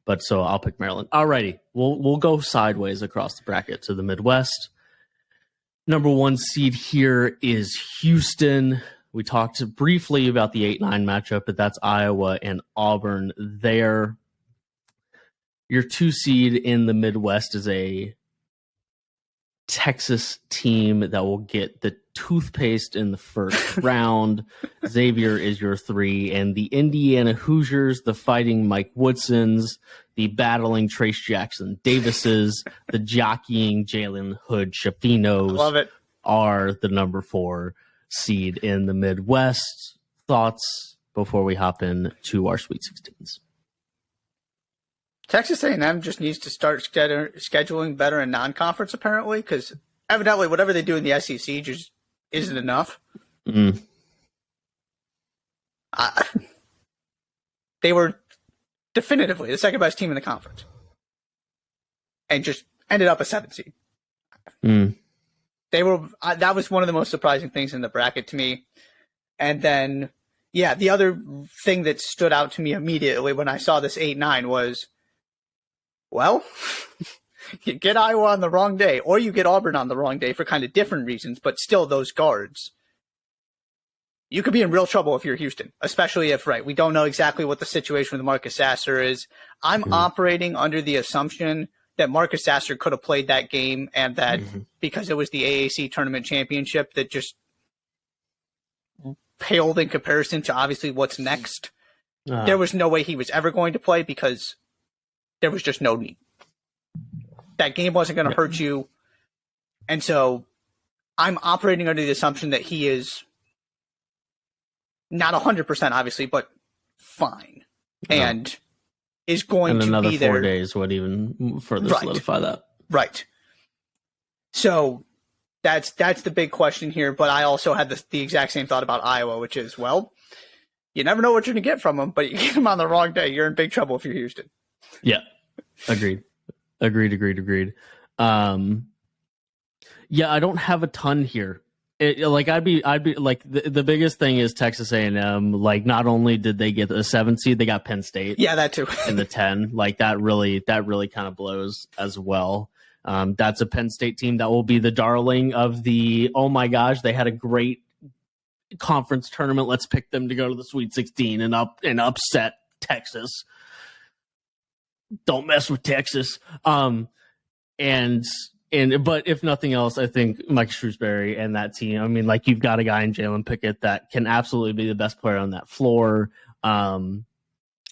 But so I'll pick Maryland. Alrighty, we'll go sideways across the bracket to the Midwest. Number 1 seed here is Houston. We talked briefly about the 8-9 matchup, but that's Iowa and Auburn there. Your 2 seed in the Midwest is a Texas team that will get the toothpaste in the first round. Xavier is your 3, and the Indiana Hoosiers, the fighting Mike Woodsons, the battling Trace Jackson Davises, the jockeying Jalen Hood Shafinos Love it. are the number 4 seed in the Midwest. Thoughts before we hop in to our Sweet 16s? Texas A&M just needs to start scheduling better in non-conference, apparently, because evidently whatever they do in the SEC just isn't enough. Mm. They were definitively the second best team in the conference and just ended up a 7th seed. Mm. They were that was one of the most surprising things in the bracket to me. And then, yeah, the other thing that stood out to me immediately when I saw this 8-9 was, well, you get Iowa on the wrong day, or you get Auburn on the wrong day for kind of different reasons, but still those guards. You could be in real trouble if you're Houston, especially if, right, we don't know exactly what the situation with Marcus Sasser is. I'm operating under the assumption that Marcus Sasser could have played that game and that because it was the AAC tournament championship that just paled in comparison to obviously what's next. There was no way he was ever going to play because there was just no need. That game wasn't going to hurt you. And so I'm operating under the assumption that he is not 100% obviously, but fine. And is going to be there. Another 4 days would even further solidify that. Right. So that's the big question here. But I also had the exact same thought about Iowa, which is, well, you never know what you're going to get from them, but you get them on the wrong day, you're in big trouble if you're Houston. Yeah. Agreed. Yeah, I don't have a ton here. I'd be like the biggest thing is Texas A&M. Like, not only did they get a 7 seed, they got Penn State. Yeah, that too. In the 10, like that really kind of blows as well. That's a Penn State team that will be the darling of the. Oh my gosh, they had a great conference tournament. Let's pick them to go to the Sweet 16 and upset Texas. Don't mess with Texas. But if nothing else, I think Mike Shrewsbury and that team, I mean, like, you've got a guy in Jalen Pickett that can absolutely be the best player on that floor.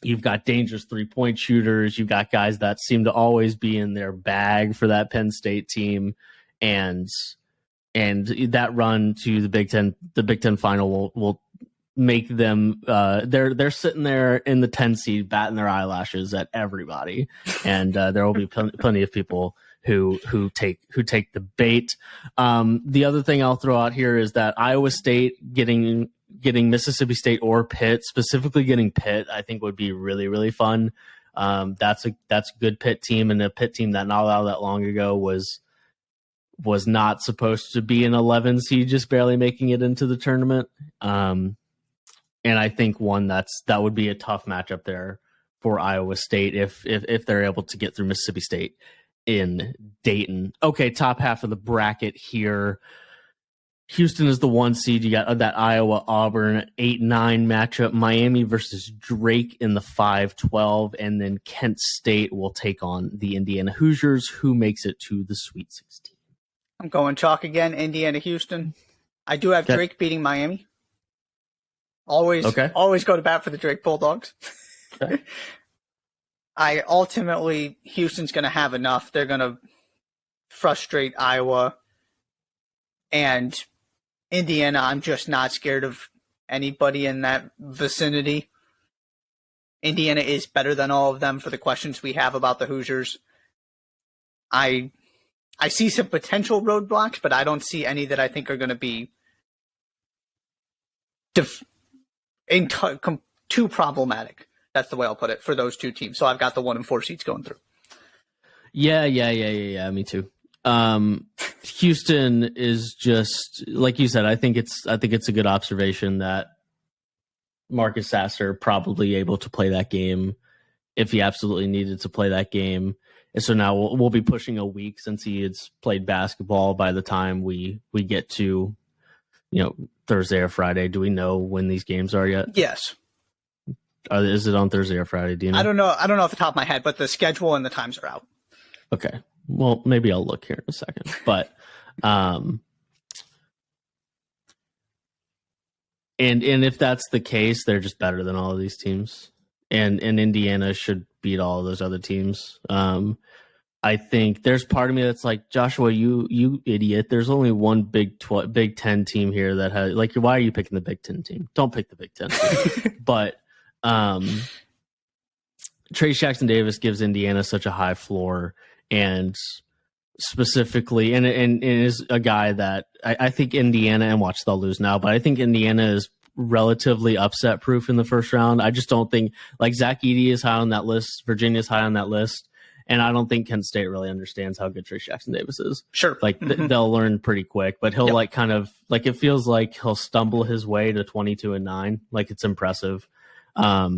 You've got dangerous 3-point shooters. You've got guys that seem to always be in their bag for that Penn State team. And that run to the Big Ten final will make them they're sitting there in the 10 seed batting their eyelashes at everybody. And there will be plenty of people who take the bait. The other thing I'll throw out here is that Iowa State getting Mississippi State or Pitt, specifically getting Pitt, I think would be really, really fun. That's a good Pitt team, and a Pitt team that not all that long ago was not supposed to be an 11 seed, just barely making it into the tournament. And I think that would be a tough matchup there for Iowa State if they're able to get through Mississippi State in Dayton. Okay, top half of the bracket here. Houston is the 1 seed. You got that Iowa-Auburn 8-9 matchup. Miami versus Drake in the 5-12. And then Kent State will take on the Indiana Hoosiers, who makes it to the Sweet 16. I'm going chalk again, Indiana-Houston. I do have Drake beating Miami. Always go to bat for the Drake Bulldogs. Okay. Houston's going to have enough. They're going to frustrate Iowa. And Indiana, I'm just not scared of anybody in that vicinity. Indiana is better than all of them for the questions we have about the Hoosiers. I see some potential roadblocks, but I don't see any that I think are going to be too problematic. That's the way I'll put it for those two teams. So I've got the 1 and 4 seats going through. Yeah. Me too. Houston is just like you said. I think it's a good observation that Marcus Sasser probably able to play that game if he absolutely needed to play that game. And so now we'll be pushing a week since he has played basketball by the time we get to, Thursday or Friday. Do we know when these games are yet? Yes. Is it on Thursday or Friday? Do you know? I don't know off the top of my head, but the schedule and the times are out. Okay. Well, maybe I'll look here in a second. But and if that's the case, they're just better than all of these teams. And Indiana should beat all of those other teams. I think there's part of me that's like, Joshua, you idiot. There's only one Big 10 team here that has, like, why are you picking the Big 10 team? Don't pick the Big 10 team. But Trayce Jackson-Davis gives Indiana such a high floor, and specifically, and is a guy that I think Indiana, and watch, they'll lose now, but I think Indiana is relatively upset proof in the first round. I just don't think, like, Zach Edey is high on that list, Virginia's high on that list, and I don't think Kent State really understands how good Trayce Jackson-Davis is. Sure. Like, they'll learn pretty quick, but he'll it feels like he'll stumble his way to 22-9. Like, it's impressive. I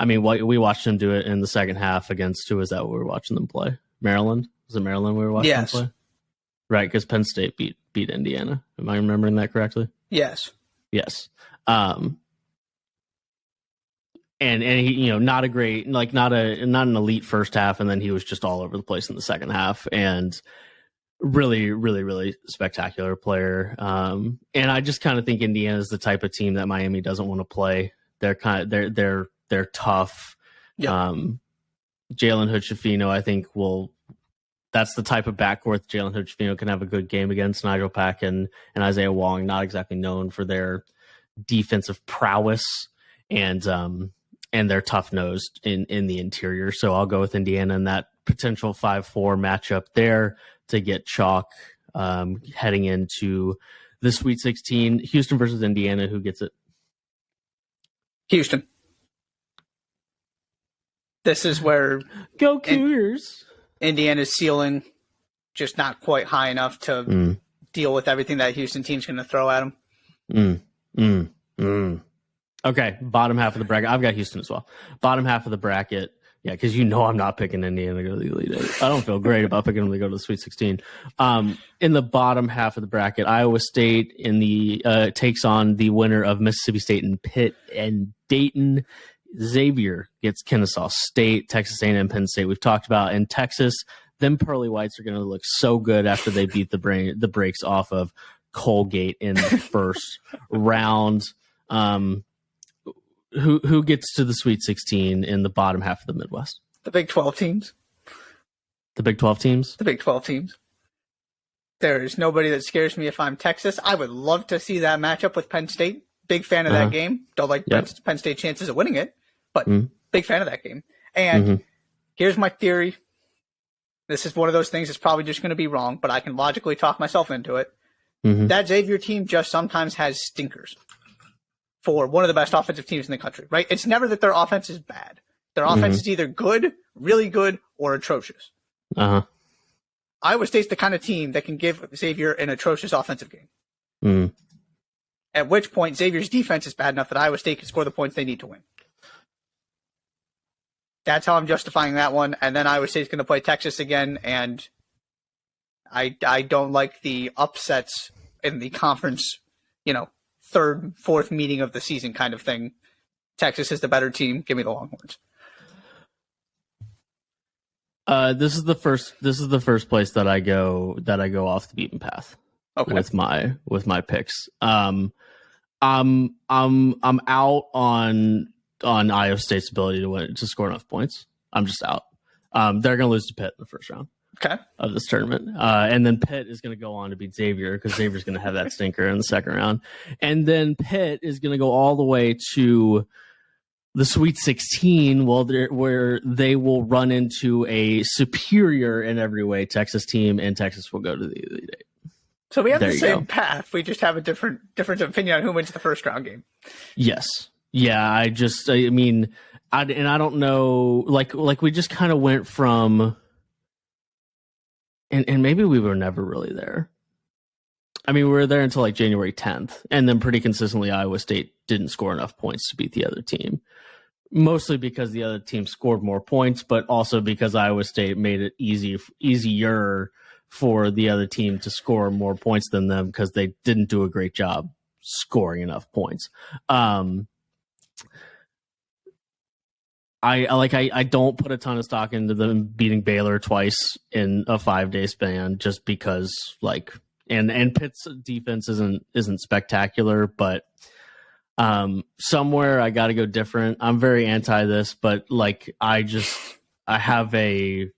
mean, we watched him do it in the second half against, who was that we were watching them play? Maryland? Was it Maryland we were watching them play? Right, because Penn State beat Indiana. Am I remembering that correctly? Yes. Yes. And he, not a great, like, not an elite first half, and then he was just all over the place in the second half, and really, really, really spectacular player. And I just kind of think Indiana is the type of team that Miami doesn't want to play. They're they're tough. Yep. Jalen Hood-Schifino, I think that's the type of backcourt Jalen Hood-Schifino can have a good game against. Nigel Pack and Isaiah Wong, not exactly known for their defensive prowess, and they're tough-nosed in the interior. So I'll go with Indiana in that potential 5-4 matchup there to get chalk heading into the Sweet 16. Houston versus Indiana, who gets it? Houston. This is where Go Cougars. Indiana's ceiling just not quite high enough to deal with everything that Houston team's going to throw at them. Okay, bottom half of the bracket. I've got Houston as well. Bottom half of the bracket. Yeah, because I'm not picking Indiana to go to the Elite Eight. I don't feel great about picking them to go to the Sweet 16. In the bottom half of the bracket, Iowa State takes on the winner of Mississippi State and Pitt and Dayton. Xavier gets Kennesaw State, Texas A&M, Penn State. We've talked about in Texas. Them Pearly Whites are going to look so good after they beat the brakes off of Colgate in the first round. Who gets to the Sweet 16 in the bottom half of the Midwest? The Big 12 teams. The Big 12 teams? The Big 12 teams. There is nobody that scares me if I'm Texas. I would love to see that matchup with Penn State. Big fan of that game. Don't like Penn State chances of winning it, but big fan of that game. And here's my theory. This is one of those things that's probably just going to be wrong, but I can logically talk myself into it. That Xavier team just sometimes has stinkers for one of the best offensive teams in the country, right? It's never that their offense is bad. Their offense is either good, really good, or atrocious. Iowa State's the kind of team that can give Xavier an atrocious offensive game. At which point, Xavier's defense is bad enough that Iowa State can score the points they need to win. That's how I'm justifying that one. And then Iowa State's going to play Texas again, and I don't like the upsets in the conference, third, fourth meeting of the season kind of thing. Texas is the better team. Give me the Longhorns. This is the first place that I go off the beaten path. Okay. With my picks. I'm out on Iowa State's ability to score enough points. I'm just out. They're going to lose to Pitt in the first round. Okay. Of this tournament. And then Pitt is going to go on to beat Xavier because Xavier's going to have that stinker in the second round. And then Pitt is going to go all the way to the Sweet 16 where they will run into a superior in every way Texas team, and Texas will go to the Elite Eight. So we have the same path. We just have a difference of opinion on who wins the first round game. Yes. Yeah. I don't know, like we just kind of went from, and maybe we were never really there. I mean, we were there until like January 10th, and then pretty consistently Iowa State didn't score enough points to beat the other team. mostly because the other team scored more points, but also because Iowa State made it easier for the other team to score more points than them because they didn't do a great job scoring enough points. I don't put a ton of stock into them beating Baylor twice in a 5-day span just because and Pitt's defense isn't spectacular, but somewhere I got to go different. I'm very anti this, but I have a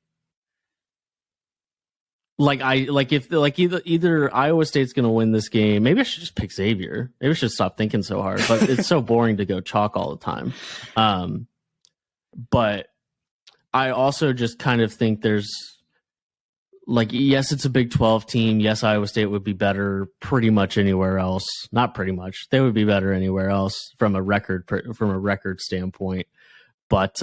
either Iowa State's going to win this game. Maybe I should just pick Xavier. Maybe I should stop thinking so hard, but it's so boring to go chalk all the time. But I also just kind of think there's yes, it's a Big 12 team. Yes, Iowa State would be better pretty much anywhere else. Not pretty much. They would be better anywhere else from a record standpoint. But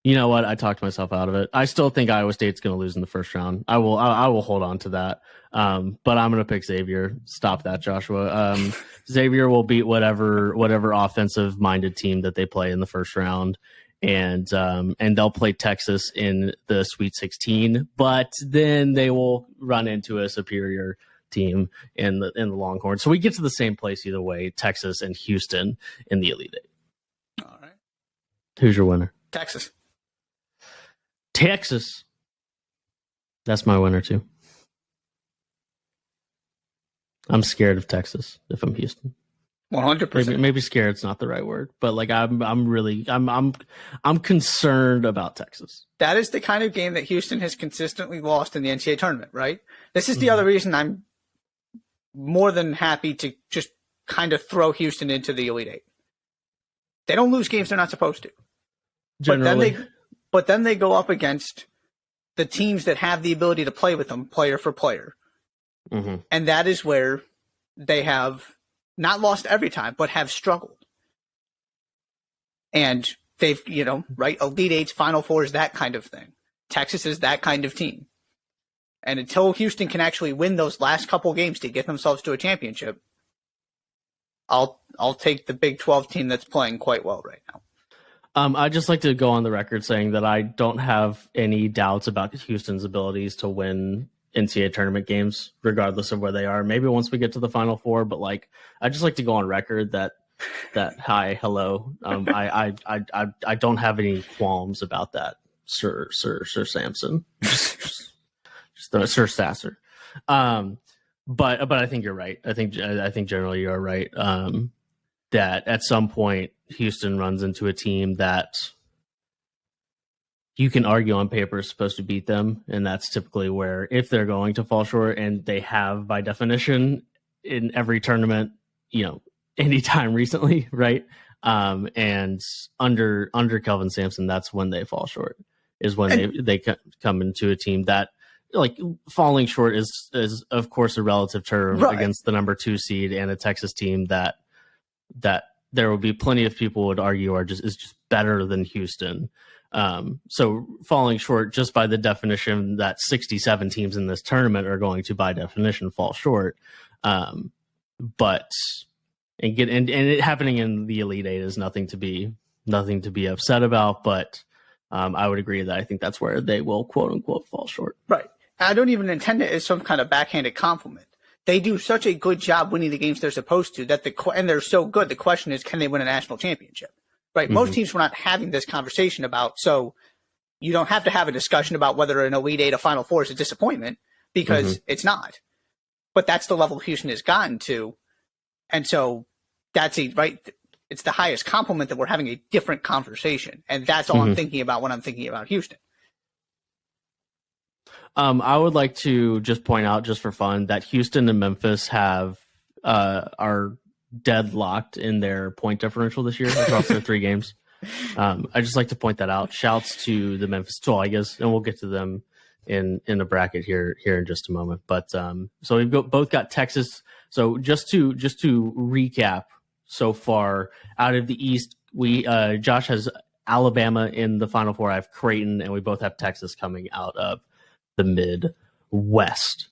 you know what? I talked myself out of it. I still think Iowa State's going to lose in the first round. I will hold on to that. But I'm going to pick Xavier. Stop that, Joshua. Xavier will beat whatever offensive minded team that they play in the first round. And they'll play Texas in the Sweet 16, but then they will run into a superior team in the Longhorns. So we get to the same place either way: Texas and Houston in the Elite Eight. All right. Who's your winner? Texas. That's my winner too. I'm scared of Texas if I'm Houston. 100%. Maybe scared's not the right word, but I'm concerned about Texas. That is the kind of game that Houston has consistently lost in the NCAA tournament, right? This is the other reason I'm more than happy to just kind of throw Houston into the Elite Eight. They don't lose games they're not supposed to. Generally. But then they go up against the teams that have the ability to play with them player for player. Mm-hmm. And that is where they have not lost every time, but have struggled. And they've, right, Elite Eights, Final Fours, that kind of thing. Texas is that kind of team. And until Houston can actually win those last couple games to get themselves to a championship, I'll take the Big 12 team that's playing quite well right now. I'd just like to go on the record saying that I don't have any doubts about Houston's abilities to win NCAA tournament games, regardless of where they are. Maybe once we get to the Final Four, but I just like to go on record that hi, hello. I don't have any qualms about that, Sir Sampson, just Sir Sasser. But I think you're right. I think generally you're right. That at some point Houston runs into a team that you can argue on paper is supposed to beat them, and that's typically where, if they're going to fall short, and they have by definition in every tournament, anytime recently, right? And under Kelvin Sampson, that's when they fall short, is when they come into a team that, falling short is of course a relative term, right, against the number 2 seed and a Texas team that there will be plenty of people would argue is just better than Houston. So falling short, just by the definition that 67 teams in this tournament are going to, by definition, fall short. But it happening in the Elite Eight is nothing to be upset about. But I would agree that I think that's where they will, quote unquote, fall short. Right. I don't even intend it as some kind of backhanded compliment. They do such a good job winning the games they're supposed to and they're so good. The question is, can they win a national championship? Right. Mm-hmm. Most teams were not having this conversation about, so you don't have to have a discussion about whether an Elite Eight, a Final Four is a disappointment, because it's not. But that's the level Houston has gotten to. And so that's it's the highest compliment that we're having a different conversation. And that's all I'm thinking about when I'm thinking about Houston. I would like to just point out, just for fun, that Houston and Memphis are deadlocked in their point differential this year across their 3 games. I just like to point that out. Shouts to the Memphis Tigers, and we'll get to them in a bracket here in just a moment. But so we've both got Texas. So just to recap, so far out of the East, Josh has Alabama in the Final Four. I have Creighton, and we both have Texas coming out of the Midwest.